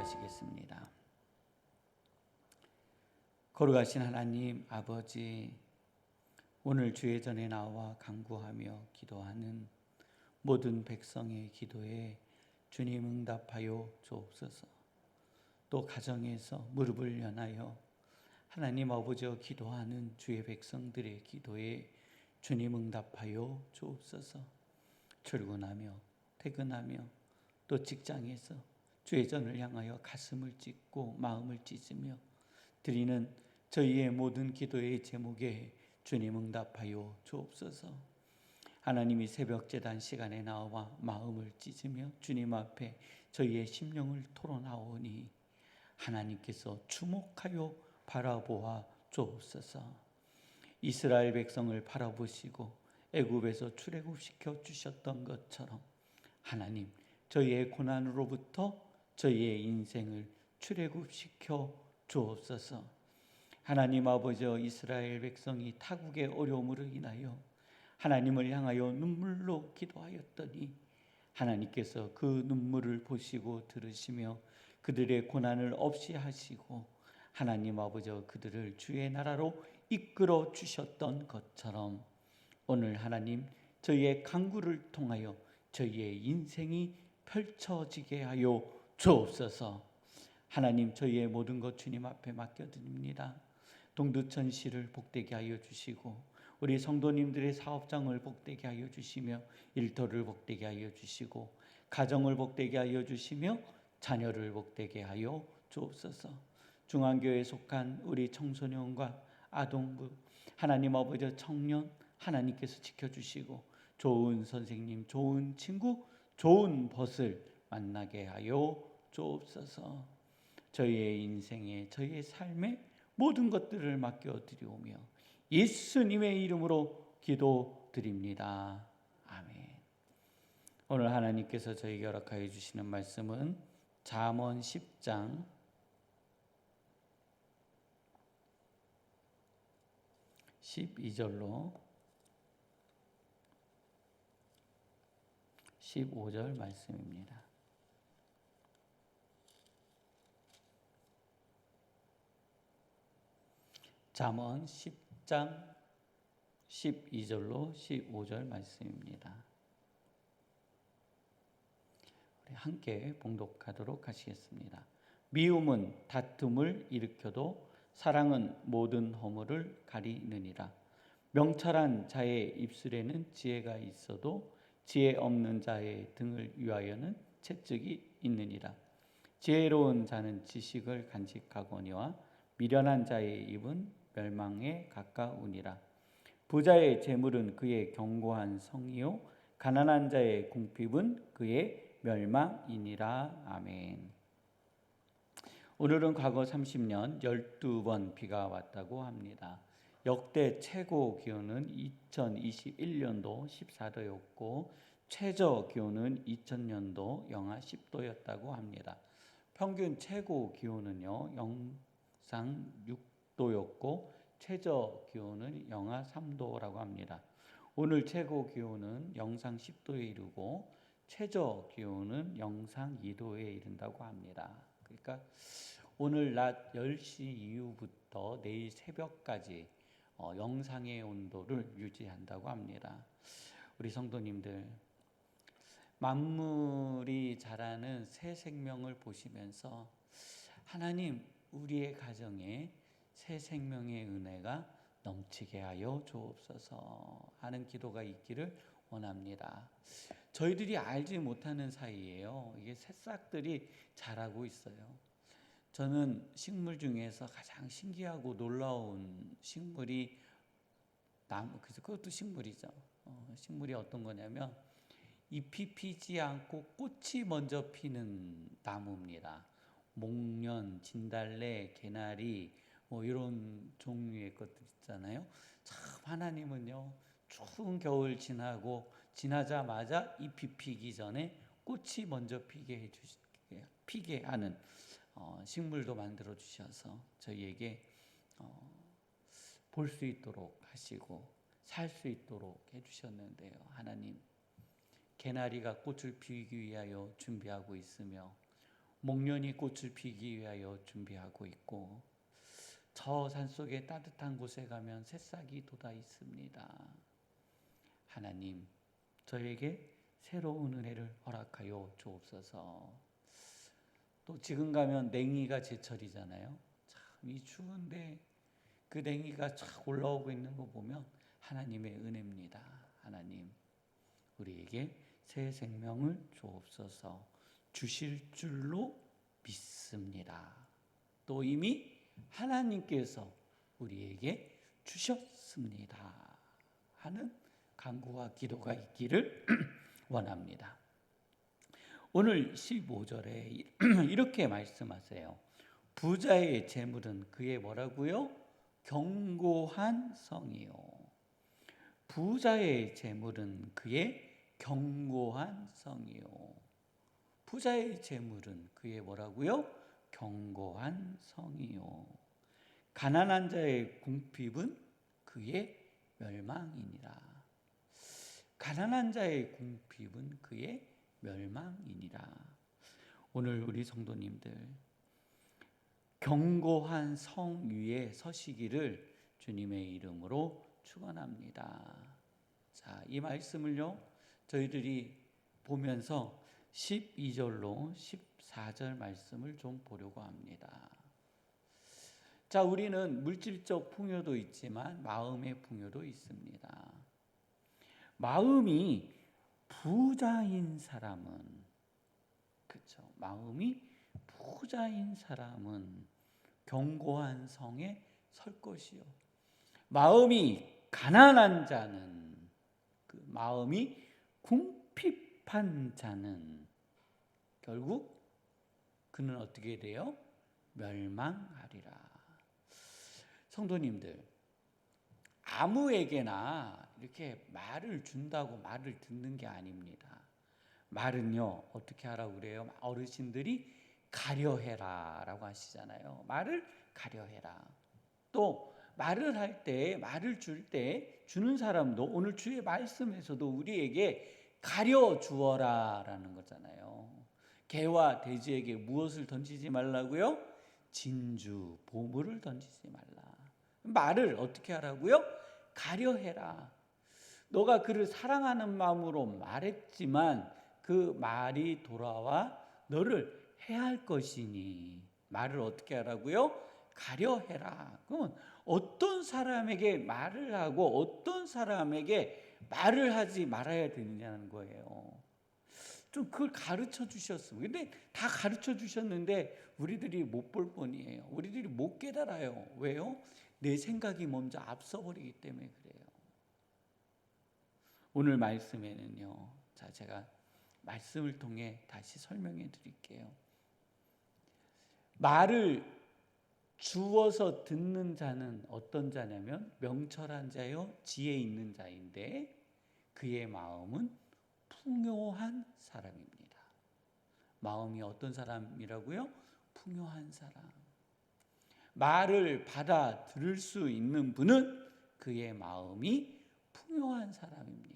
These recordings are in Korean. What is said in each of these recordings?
기도하시겠습니다. 거룩하신 하나님 아버지, 오늘 주의 전에 나와 간구하며 기도하는 모든 백성의 기도에 주님 응답하여 주옵소서. 또 가정에서 무릎을 연하여 하나님 아버지와 기도하는 주의 백성들의 기도에 주님 응답하여 주옵소서. 출근하며 퇴근하며 또 직장에서 주의 전을 향하여 가슴을 찢고 마음을 찢으며 드리는 저희의 모든 기도의 제목에 주님 응답하여 주옵소서. 하나님이 새벽 제단 시간에 나와 마음을 찢으며 주님 앞에 저희의 심령을 토로나오니 하나님께서 주목하여 바라보아 주옵소서. 이스라엘 백성을 바라보시고 애굽에서 출애굽시켜 주셨던 것처럼 하나님, 저희의 고난으로부터 저희의 인생을 출애굽시켜 주옵소서. 하나님 아버지, 이스라엘 백성이 타국의 어려움으로 인하여 하나님을 향하여 눈물로 기도하였더니 하나님께서 그 눈물을 보시고 들으시며 그들의 고난을 없이 하시고 하나님 아버지, 그들을 주의 나라로 이끌어 주셨던 것처럼 오늘 하나님, 저희의 간구를 통하여 저희의 인생이 펼쳐지게 하여 주옵소서. 하나님, 저희의 모든 것 주님 앞에 맡겨드립니다. 동두천시를 복되게 하여 주시고 우리 성도님들의 사업장을 복되게 하여 주시며 일터를 복되게 하여 주시고 가정을 복되게 하여 주시며 자녀를 복되게 하여 주옵소서. 중앙교회에 속한 우리 청소년과 아동부, 하나님 아버지, 청년 하나님께서 지켜주시고 좋은 선생님, 좋은 친구, 좋은 벗을 만나게 하여 주옵소서. 저희의 인생에, 저희의 삶에 모든 것들을 맡겨드리오며 예수님의 이름으로 기도드립니다. 아멘. 오늘 하나님께서 저에게 허락하여 주시는 말씀은 잠언 10장 12절로 15절 말씀입니다. 잠언 10장 12절로 15절 말씀입니다. 우리 함께 봉독하도록 하시겠습니다. 미움은 다툼을 일으켜도 사랑은 모든 허물을 가리느니라. 명철한 자의 입술에는 지혜가 있어도 지혜 없는 자의 등을 위하여는 채찍이 있느니라. 지혜로운 자는 지식을 간직하거니와 미련한 자의 입은 멸망에 가까우니라. 부자의 재물은 그의 견고한 성이요 가난한 자의 궁핍은 그의 멸망이니라. 아멘. 오늘은 과거 30년 12번 비가 왔다고 합니다. 역대 최고 기온은 2021년도 14도였고 최저 기온은 2000년도 영하 10도였다고 합니다. 평균 최고 기온은요 영상 6도였고 최저 기온은 영하 3도라고 합니다. 오늘 최고 기온은 영상 10도에 이르고 최저 기온은 영상 2도에 이른다고 합니다. 그러니까 오늘 낮 10시 이후부터 내일 새벽까지 영상의 온도를 유지한다고 합니다. 우리 성도님들, 만물이 자라는 새 생명을 보시면서 하나님, 우리의 가정에 새 생명의 은혜가 넘치게 하여 주옵소서 하는 기도가 있기를 원합니다. 저희들이 알지 못하는 사이에요, 이게 새싹들이 자라고 있어요. 저는 식물 중에서 가장 신기하고 놀라운 식물이 나무, 그것도 식물이죠. 식물이 어떤 거냐면 잎이 피지 않고 꽃이 먼저 피는 나무입니다. 목련, 진달래, 개나리 이런 종류의 것들 있잖아요. 참 하나님은요, 추운 겨울 지나자마자 잎이 피기 전에 꽃이 먼저 피게 하는 식물도 만들어 주셔서 저희에게 볼 수 있도록 하시고 살 수 있도록 해주셨는데요. 하나님, 개나리가 꽃을 피우기 위하여 준비하고 있으며 목련이 꽃을 피기 위하여 준비하고 있고 저 산속에 따뜻한 곳에 가면 새싹이 돋아 있습니다. 하나님, 저에게 새로운 은혜를 허락하여 주옵소서. 또 지금 가면 냉이가 제철이잖아요. 참 이 추운데 그 냉이가 쫙 올라오고 있는 거 보면 하나님의 은혜입니다. 하나님, 우리에게 새 생명을 주옵소서. 주실 줄로 믿습니다. 또 이미 하나님께서 우리에게 주셨습니다 하는 간구와 기도가 있기를 원합니다. 오늘 15절에 이렇게 말씀하세요. 부자의 재물은 그의 뭐라고요? 견고한 성이요. 부자의 재물은 그의 견고한 성이요. 부자의 재물은 그의 뭐라고요? 견고한 성이요. 가난한 자의 궁핍은 그의 멸망이니라. 가난한 자의 궁핍은 그의 멸망이니라. 오늘 우리 성도님들 견고한 성 위에 서시기를 주님의 이름으로 축원합니다. 자, 이 말씀을요 저희들이 보면서 12절로 14절 말씀을 좀 보려고 합니다. 자, 우리는 물질적 풍요도 있지만 마음의 풍요도 있습니다. 마음이 부자인 사람은, 그렇죠, 마음이 부자인 사람은 견고한 성에 설 것이요, 마음이 가난한 자는, 그 마음이 궁핍한 자는 결국 그는 어떻게 돼요? 멸망하리라. 성도님들, 아무에게나 이렇게 말을 준다고 말을 듣는 게 아닙니다. 말은요 어떻게 하라고 그래요? 어르신들이 가려해라 라고 하시잖아요. 말을 가려해라. 또 말을 할 때, 말을 줄 때 주는 사람도 오늘 주의 말씀에서도 우리에게 가려 주어라 라는 거잖아요. 개와 돼지에게 무엇을 던지지 말라고요? 진주, 보물을 던지지 말라. 말을 어떻게 하라고요? 가려해라. 너가 그를 사랑하는 마음으로 말했지만 그 말이 돌아와 너를 해할 것이니 말을 어떻게 하라고요? 가려해라. 그러면 어떤 사람에게 말을 하고 어떤 사람에게 말을 하지 말아야 되느냐는 거예요. 좀 그걸 가르쳐 주셨어요. 근데 다 가르쳐 주셨는데 우리들이 못 볼 뿐이에요. 우리들이 못 깨달아요. 왜요? 내 생각이 먼저 앞서버리기 때문에 그래요. 오늘 말씀에는요, 자, 제가 말씀을 통해 다시 설명해 드릴게요. 말을 주어서 듣는 자는 어떤 자냐면 명철한 자요, 지혜 있는 자인데 그의 마음은 풍요한 사람입니다. 마음이 어떤 사람이라고요? 풍요한 사람. 말을 받아 들을 수 있는 분은 그의 마음이 풍요한 사람입니다.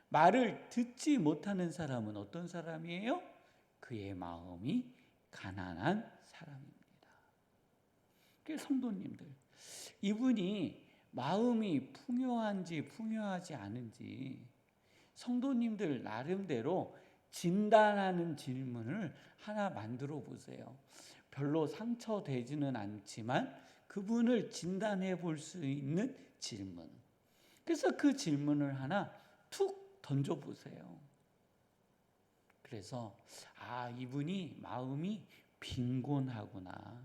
말을 듣지 못하는 사람은 어떤 사람이에요? 그의 마음이 가난한 사람입니다. 그래서 성도님들, 이분이 마음이 풍요한지 풍요하지 않은지 성도님들 나름대로 진단하는 질문을 하나 만들어 보세요. 별로 상처되지는 않지만 그분을 진단해 볼 수 있는 질문. 그래서 그 질문을 하나 툭 던져 보세요. 그래서 이분이 마음이 빈곤하구나,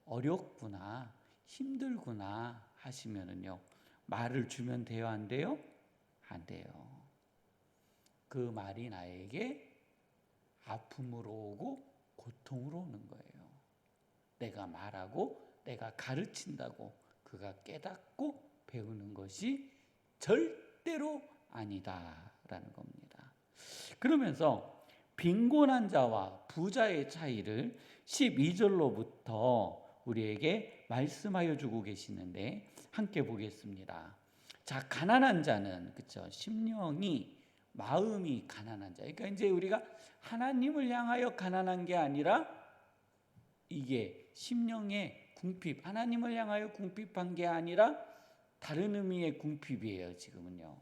어렵구나, 힘들구나 하시면은요, 말을 주면 돼요, 안 돼요? 안 돼요. 그 말이 나에게 아픔으로 오고 고통으로 오는 거예요. 내가 말하고 내가 가르친다고 그가 깨닫고 배우는 것이 절대로 아니다라는 겁니다. 그러면서 빈곤한 자와 부자의 차이를 12절로부터 우리에게 말씀하여 주고 계시는데 함께 보겠습니다. 자, 가난한 자는, 그렇죠, 심령이 마음이 가난한 자. 그러니까 이제 우리가 하나님을 향하여 가난한 게 아니라 이게 심령의 궁핍, 하나님을 향하여 궁핍한 게 아니라 다른 의미의 궁핍이에요. 지금은요.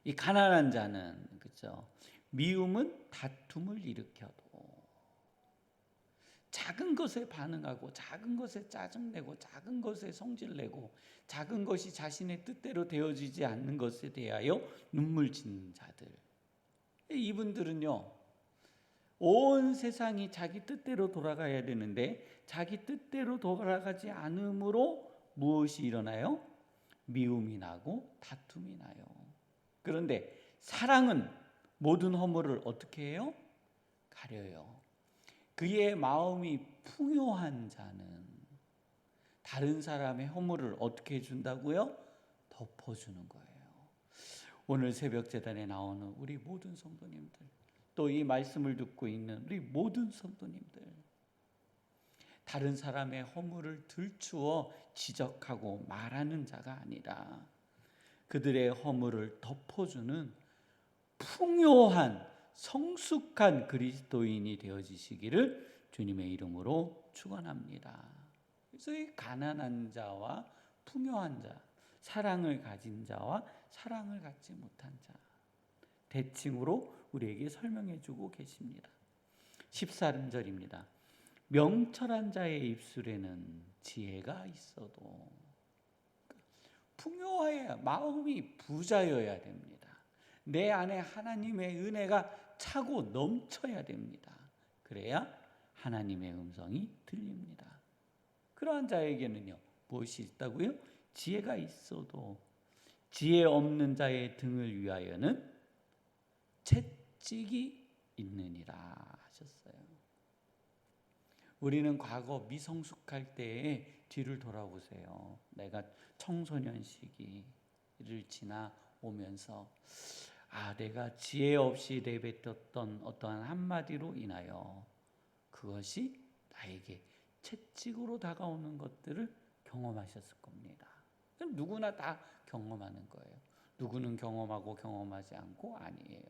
이 가난한 자는 그렇죠. 미움은 다툼을 일으켜도 작은 것에 반응하고 작은 것에 짜증내고 작은 것에 성질내고 작은 것이 자신의 뜻대로 되어지지 않는 것에 대하여 눈물 짓는 자들. 이분들은요. 온 세상이 자기 뜻대로 돌아가야 되는데 자기 뜻대로 돌아가지 않음으로 무엇이 일어나요? 미움이 나고 다툼이 나요. 그런데 사랑은 모든 허물을 어떻게 해요? 가려요. 그의 마음이 풍요한 자는 다른 사람의 허물을 어떻게 해준다고요? 덮어주는 거예요. 오늘 새벽 제단에 나오는 우리 모든 성도님들, 또 이 말씀을 듣고 있는 우리 모든 성도님들, 다른 사람의 허물을 들추어 지적하고 말하는 자가 아니라 그들의 허물을 덮어주는 풍요한 성숙한 그리스도인이 되어지시기를 주님의 이름으로 축원합니다. 그래서 이 가난한 자와 풍요한 자, 사랑을 가진 자와 사랑을 갖지 못한 자, 대칭으로 우리에게 설명해 주고 계십니다. 13절입니다. 명철한 자의 입술에는 지혜가 있어도, 풍요해야, 마음이 부자여야 됩니다. 내 안에 하나님의 은혜가 차고 넘쳐야 됩니다. 그래야 하나님의 음성이 들립니다. 그러한 자에게는요, 무엇이 있다고요? 지혜가 있어도 지혜 없는 자의 등을 위하여는 채찍이 있느니라 하셨어요. 우리는 과거 미성숙할 때에 뒤를 돌아보세요. 내가 청소년 시기를 지나오면서 내가 지혜 없이 내뱉었던 어떠한 한마디로 인하여 그것이 나에게 채찍으로 다가오는 것들을 경험하셨을 겁니다. 누구나 다 경험하는 거예요. 누구는 경험하고 경험하지 않고 아니에요.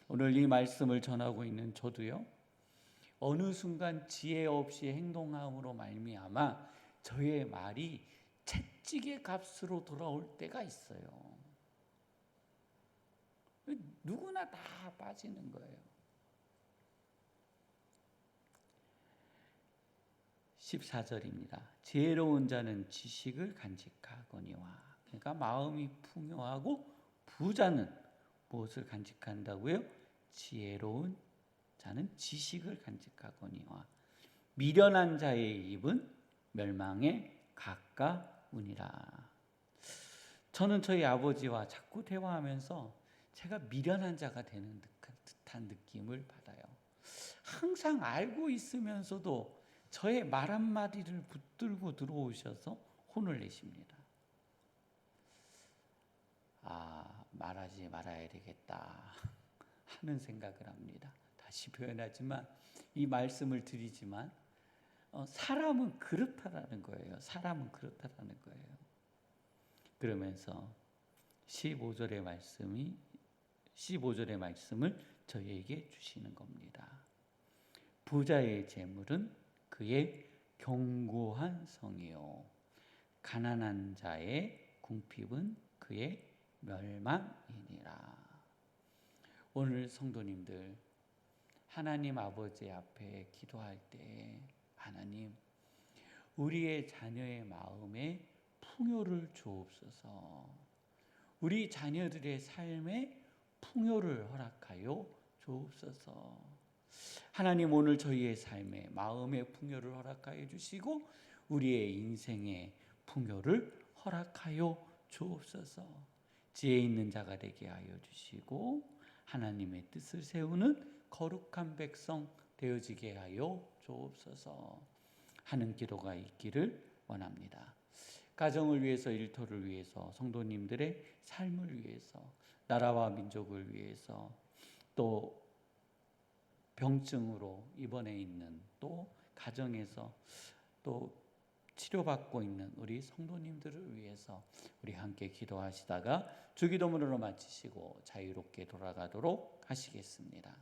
오늘 이 말씀을 전하고 있는 저도요. 어느 순간 지혜 없이 행동함으로 말미암아 저의 말이 채찍의 값으로 돌아올 때가 있어요. 누구나 다 빠지는 거예요. 14절입니다. 지혜로운 자는 지식을 간직하거니와. 그러니까 마음이 풍요하고 부자는 무엇을 간직한다고요? 지혜로운 자는 지식을 간직하거니와. 미련한 자의 입은 멸망에 가까우니라. 저는 저희 아버지와 자꾸 대화하면서 제가 미련한 자가 되는 듯한 느낌을 받아요. 항상 알고 있으면서도 저의 말 한마디를 붙들고 들어오셔서 혼을 내십니다. 말하지 말아야 되겠다 하는 생각을 합니다. 다시 표현하지만 이 말씀을 드리지만 사람은 그렇다라는 거예요. 사람은 그렇다라는 거예요. 그러면서 15절의 말씀을 저희에게 주시는 겁니다. 부자의 재물은 그의 견고한 성이요 가난한 자의 궁핍은 그의 멸망이니라. 오늘 성도님들, 하나님 아버지 앞에 기도할 때 하나님, 우리의 자녀의 마음에 풍요를 주옵소서. 우리 자녀들의 삶에 풍요를 허락하여 주옵소서. 하나님, 오늘 저희의 삶에 마음의 풍요를 허락하여 주시고 우리의 인생의 풍요를 허락하여 주옵소서. 지혜 있는 자가 되게 하여 주시고 하나님의 뜻을 세우는 거룩한 백성 되어지게 하여 주옵소서 하는 기도가 있기를 원합니다. 가정을 위해서, 일터를 위해서, 성도님들의 삶을 위해서, 나라와 민족을 위해서, 또 병증으로 입원해 있는, 또 가정에서 또 치료받고 있는 우리 성도님들을 위해서 우리 함께 기도하시다가 주기도문으로 마치시고 자유롭게 돌아가도록 하시겠습니다.